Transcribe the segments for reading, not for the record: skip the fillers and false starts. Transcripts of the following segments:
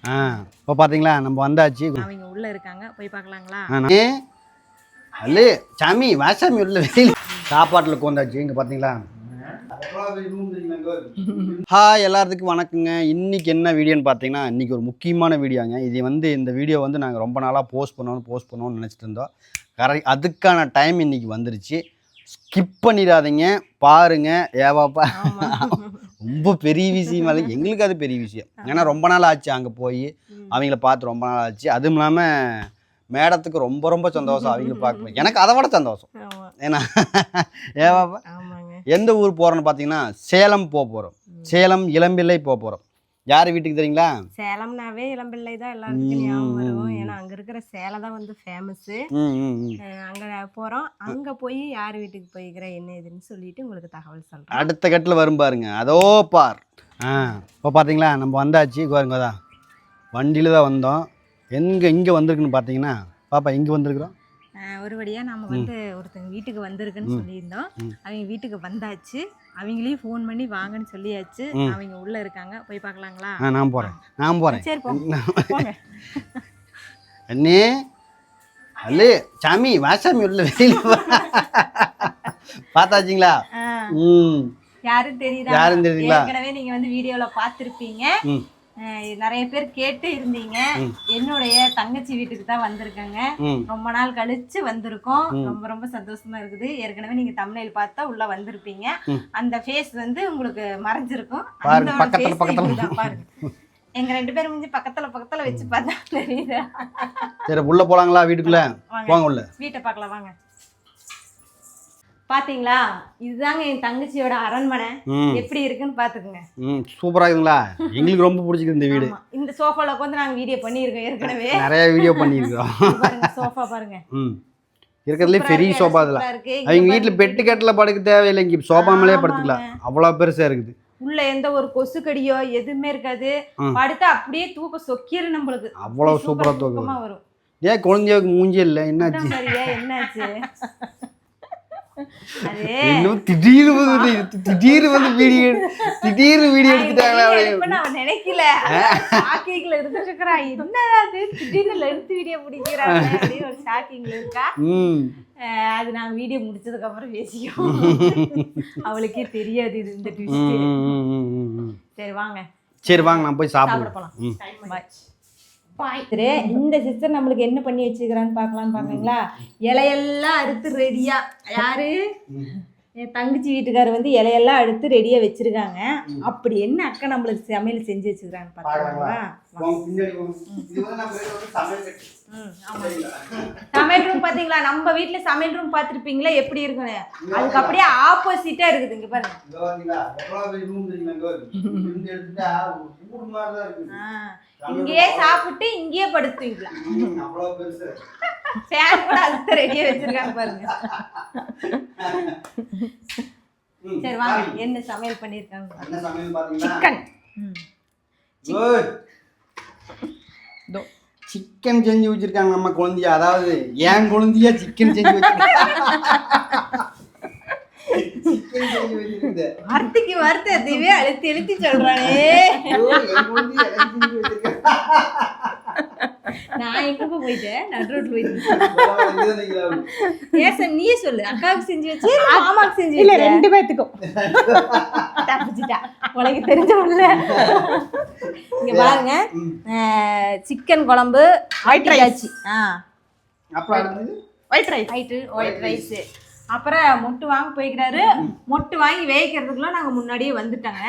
இப்போ பார்த்தீங்களா நம்ம வந்தாச்சு. அவங்க உள்ள இருக்காங்க, போய் பார்க்கலாங்களா? அல்லே சாமி வாசாமி உள்ள வெளியில் சாப்பாட்டில் உட்காந்தாச்சு. இங்கே பார்த்தீங்களா? ஹாய் எல்லாத்துக்கும் வணக்கங்க. இன்றைக்கி என்ன வீடியோன்னு பார்த்தீங்கன்னா, இன்றைக்கி ஒரு முக்கியமான வீடியோங்க. இந்த வீடியோ வந்து நாங்கள் ரொம்ப நாளாக போஸ்ட் பண்ணணும்னு நினச்சிட்டு இருந்தோம். அதுக்கான டைம் இன்றைக்கி வந்துருச்சு. ஸ்கிப் பண்ணிடாதீங்க, பாருங்கள். ஏவாப்பா ரொம்ப பெரிய விஷயம் இல்லை, எங்களுக்கு அது பெரிய விஷயம். ஏன்னா ரொம்ப நாள் ஆச்சு அங்கே போய் அவங்கள பார்த்து, ரொம்ப நாள் ஆச்சு. அதுவும் இல்லாமல் மேடத்துக்கு ரொம்ப ரொம்ப சந்தோஷம் அவங்கள பார்க்கணும். எனக்கு அதை விட சந்தோஷம். ஏன்னா ஏவாப்பா எந்த ஊர் போகிறோன்னு பார்த்தீங்கன்னா, சேலம் போக போகிறோம். சேலம் இளம்பிள்ளை போக போகிறோம். யார் வீட்டுக்கு தெரியுங்களா? சேலம்னாவே இளம்பிள்ளை தான் எல்லாருக்கும் ஞாபகம் வரும். ஏன்னா அங்கே இருக்கிற சேலை தான் வந்து ஃபேமஸ்ஸு. அங்கே போகிறோம். அங்கே போய் யார் வீட்டுக்கு போய்க்கிற என்ன ஏதுன்னு சொல்லிட்டு உங்களுக்கு தகவல் சொல்கிறேன். அடுத்த கட்டில் வரும் பாருங்க. அதோ பார். இப்போ பார்த்தீங்களா நம்ம வந்தாச்சு. பாருங்க, தான் வண்டியில் தான் வந்தோம். இங்கே வந்திருக்குன்னு பார்த்தீங்கன்னா, பாப்பா இங்கே வந்திருக்கிறோம். ஒரு வழியாக நம்ம வந்து ஒருத்தங்க வீட்டுக்கு வந்திருக்குன்னு சொல்லியிருந்தோம். அவங்க வீட்டுக்கு வந்தாச்சு. அவங்களையும் ஃபோன் பண்ணி வாங்கன்னு சொல்லியாச்சு. அவங்க உள்ள இருக்காங்க, போய் பார்க்கலாங்களா? நான் போகிறேன். சரி போங்க. அண்ணே அல்லே சாமி வாசாமி உள்ள வெளியில் பார்த்தாச்சுங்களா? யாரும் தெரியுதா? ஏற்கனவே நீங்க வந்து வீடியோல பார்த்திருப்பீங்க. நிறைய பேர் கேட்டு இருந்தீங்க. என்னுடைய தங்கச்சி வீட்டுக்கு தான் வந்திருக்காங்க. ரொம்ப நாள் கழிச்சு வந்திருக்கோம். ரொம்ப ரொம்ப சந்தோஷமா இருக்குது. ஏற்கனவே நீங்க தம்ப்நெயில் பார்த்தா உள்ள வந்திருப்பீங்க. அந்த ஃபேஸ் வந்து உங்களுக்கு மறைஞ்சிருக்கும். பாருங்க, எங்க ரெண்டு பேரும் வந்து பக்கத்துல வச்சு பார்த்தா தெரியுதா? சரி உள்ள போலாங்களா? வீட்டுக்குள்ள போங்க, உள்ள வீட்டை பார்க்கலாம் வாங்க. பாத்தீங்களா, இதுதாங்க என் தங்கச்சியோட அரண்மனை. எப்படி இருக்குன்னு பாத்துக்கோங்க. சூப்பரா இருக்குங்களா? எங்களுக்கு ரொம்ப பிடிச்சிருக்கு இந்த வீடு. இந்த சோஃபால உட்காந்து நாங்க வீடியோ பண்ணியிருக்கோம். ஏற்கனவே நிறைய வீடியோ பண்ணியிருக்கோம். சோஃபா பாருங்க, இருக்கிறதுலே பெரிய சோஃபா. அதில் அவங்க வீட்டில் பெட்டு கட்டில் படுக்க தேவையில்லை, இங்கே சோஃபா மேலே படுத்துக்கலாம். அவ்வளோ பெருசா இருக்குது. உள்ள எந்த ஒரு கொசுக்கடியோ எதுவுமே இருக்காது. படுத்தா அப்படியே தூக்க சொக்கிரு நம்மளுக்கு. அவ்வளோ சூப்பரா தூக்கமா வரும். ஏன் குழந்தைக்கு மூஞ்சி இல்லை? என்னாச்சு? திடீர்னு வந்து வீடியோ எடுத்துட்டாங்களா? நினைக்கல எடுத்து வீடியோ பிடிக்கிறாங்க ஒரு ஷாக்கிங்ல இருக்கா. அது நாங்க வீடியோ முடிச்சதுக்கு அப்புறம் பேசியோம். அவளுக்கே தெரியாது இது இந்த ட்விஸ்ட். சரி வாங்க நான் போய் சாப்பிட போலாம். இந்த சிஸ்டர் நம்மளுக்கு என்ன பண்ணி வச்சுக்கிறான்னு பார்க்கலான்னு பாருங்களா. இலையெல்லாம் அறுத்து ரெடியா, யாரு என் தங்கச்சி வீட்டுக்காரர் வந்து இலையெல்லாம் அடுத்து ரெடியா வச்சிருக்காங்க. அப்படி என்ன அக்கா நம்மளுக்கு சமையல் செஞ்சு வச்சுக்கிறான்னு பாருங்களா. சமையல் ரூம் பாத்தீங்களா? நம்ம வீட்டுல சமையல் ரூம் பாத்துருப்பீங்களா எப்படி இருக்குன்னு? அதுக்கு அப்படியே ஆப்போசிட்டா இருக்குது. இங்க பாருங்க, இங்கேயே சாப்பிட்டு இங்கேயே படுத்துவீங்களா? ஃபேன் கூட அதுக்கு ரெடியா வச்சிருக்காங்க பாருங்க. சரி வாங்க, என்ன சமையல் பண்ணிருக்காங்க? சிக்கன் செஞ்சு வச்சிருக்காங்க நம்ம குழந்தைய. அதாவது ஏன் குழந்தைய சிக்கன் செஞ்சு வச்சிருக்காங்க. வார்த்தைக்கு வார்த்தை அதுவே அழுத்தி சொல்றானே. நான் எங்க போயிட்டேன்? நடுரோட்ல போயிட்டேன். நீயே சொல்லு, அக்காவுக்கு செஞ்சு வச்சு மாமாவுக்கு செஞ்சு இல்ல, ரெண்டு பேத்துக்கும் தப்பிச்சிட்டா. உனக்கு தெரிஞ்சவன்ல. இங்க பாருங்க, சிக்கன் குழம்பு, ஒயிட் ரைஸ், ஒயிட் ரைஸ், அப்புறம் மொட்டு வாங்க போய்க்கிறாரு. மொட்டு வாங்கி வேய்க்கிறதுக்குள்ள நாங்கள் முன்னாடியே வந்துட்டோங்க.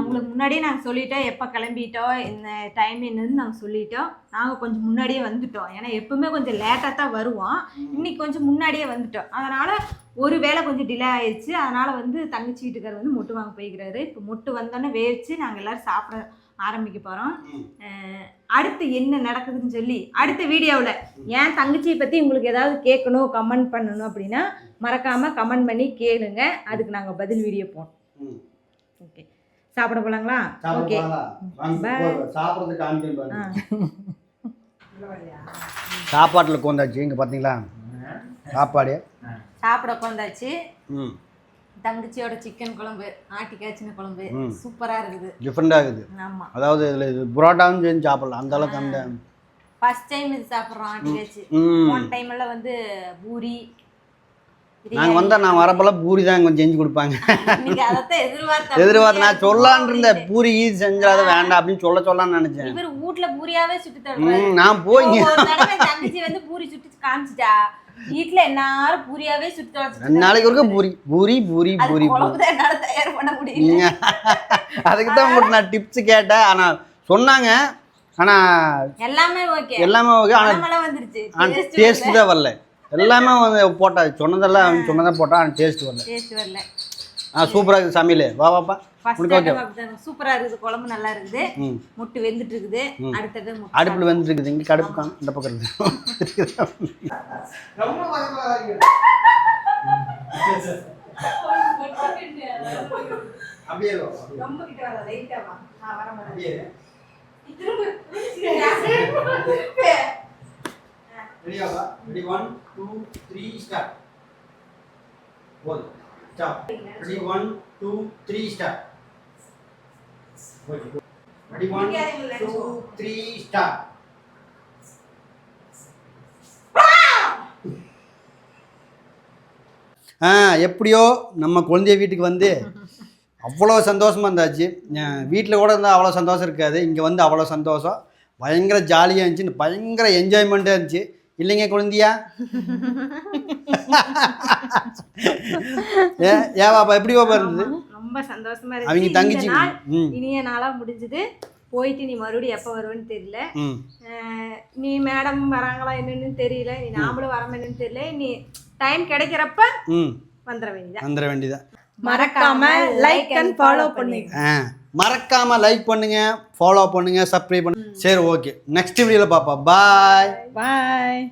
உங்களுக்கு முன்னாடியே நாங்கள் சொல்லிட்டோம் எப்போ கிளம்பிட்டோம், இந்த டைம் என்னன்னு நாங்கள் சொல்லிட்டோம். நாங்கள் கொஞ்சம் முன்னாடியே வந்துட்டோம். ஏன்னா எப்பவுமே கொஞ்சம் லேட்டாக தான் வருவோம். இன்னைக்கு கொஞ்சம் முன்னாடியே வந்துட்டோம். அதனால் ஒரு வேளை கொஞ்சம் டிலே ஆயிடுச்சு. அதனால் வந்து தங்கச்சி வீட்டுக்காரர் வந்து மொட்டு வாங்க போய்க்கிறாரு. இப்போ மொட்டு வந்தோன்னே வேவிச்சு நாங்கள் எல்லோரும் சாப்பிட ஆரம்பிக்க போகிறோம். அடுத்து என்ன நடக்குதுன்னு சொல்லி அடுத்த வீடியோவில் என் தங்கச்சியை பற்றி உங்களுக்கு ஏதாவது கேட்கணும், கமெண்ட் பண்ணணும் அப்படின்னா மறக்காமல் கமெண்ட் பண்ணி கேளுங்க. அதுக்கு நாங்கள் பதில் வீடியோ போடுறோம். ஓகே, சாப்பிட போகலாங்களா? ஓகே, சாப்பாட்டில் உட்காந்தாச்சு. இங்கே பார்த்தீங்களா சாப்பாடு? சாப்பிட உட்காந்தாச்சு. தங்கச்சியோட சிக்கன் குழம்பு, ஆட்டி காய்ச்சின குழம்பு சூப்பரா இருக்குது. டிஃப்ரெண்டாக இருக்குது. ஆமா, அதாவது இதில் இது புரோட்டாவும் செஞ்சு சாப்பிடலாம் அந்த அளவுக்கு. அந்த ஃபர்ஸ்ட் டைம் இது சாப்பிட்றோம் ஆட்டி காய்ச்சி. ஒன் டைம் எல்லாம் வந்து பூரி நாங்கள் வந்தால் நான் வரப்பெல்லாம் பூரி தான் கொஞ்சம் செஞ்சு கொடுப்பாங்க. அதைத்தான் எதிர்பார்த்து நான் சொல்லான்னு இருந்தேன், பூரி ஈஸி செஞ்சாத வேண்டாம் அப்படின்னு சொல்லலாம்னு நினைச்சேன். இவர் வீட்டுல பூரியாவே சுட்டு தருவாரு. நான் போய் தங்கச்சி வந்து பூரி சுட்டு காமிச்சிட்டா, வீட்டுல எல்லாரும் பூரியாவே சுட்டு தருவாங்க. 2 நாளைக்கு ஒருக்க பூரி பூரி பூரி பூரி என்னால தயார் பண்ண முடியல. அதுக்கு தான் உங்களுக்கு நான் டிப்ஸ் கேட்டேன். ஆனா சொன்னாங்க, ஆனா எல்லாமே ஓகே ஆனா வந்துருச்சு. டேஸ்ட் தான் வரல. எல்லாமே வந்து போட்டா சொன்னதெல்லாம் சொன்னதான் போட்டா, ஆனால் டேஸ்ட் வரல. சூப்பராக இருக்குது சமையல். வா வாப்பா, சூப்பரா இருக்குது. குழம்பு நல்லா இருக்குது. முட்டை வெந்துட்டு இருக்குது. அடுத்தது அடுப்பில் வெந்துட்டு இருக்குது. இங்கே கடுப்பு காணும், இந்த பக்கம் இருக்குது. Ready, 1, 2, 3, start. Stop. Ready, 1, 2, 3, start. Ready, 1, 2, 3, start. எப்படியோ நம்ம குழந்தைய வீட்டுக்கு வந்து அவ்வளோ சந்தோஷமாக இருந்தாச்சு. வீட்டில் கூட இருந்தால் அவ்வளோ சந்தோஷம் இருக்காது, இங்கே வந்து அவ்வளோ சந்தோஷம். பயங்கர ஜாலியாக இருந்துச்சு, பயங்கர என்ஜாய்மெண்ட்டாக இருந்துச்சு. இல்லைங்க குழந்தையா? ஏன் பாப்பா, எப்படி பாப்பா இருந்தது? ரொம்ப சந்தோஷமா இருக்கு. அவங்க தங்கச்சி இனிய நாளா முடிஞ்சது. போயிட்டு நீ மறுபடியும் எப்போ வருவேன்னு தெரியல. நீ மேடம் வராங்களா என்னன்னு தெரியல. நீ நாமளும் வரோம் என்னன்னு தெரியல. நீ டைம் கிடைக்கிறப்ப வந்துட வேண்டியதான். மறக்காம லைக் அண்ட் ஃபாலோ பண்ணுங்க. மறக்காம லைக் பண்ணுங்க, ஃபாலோ பண்ணுங்க, சப்ஸ்கிரைப் பண்ணுங்க. சரி, ஓகே, நெக்ஸ்ட் வீடியோல பாப்பா. பாய்.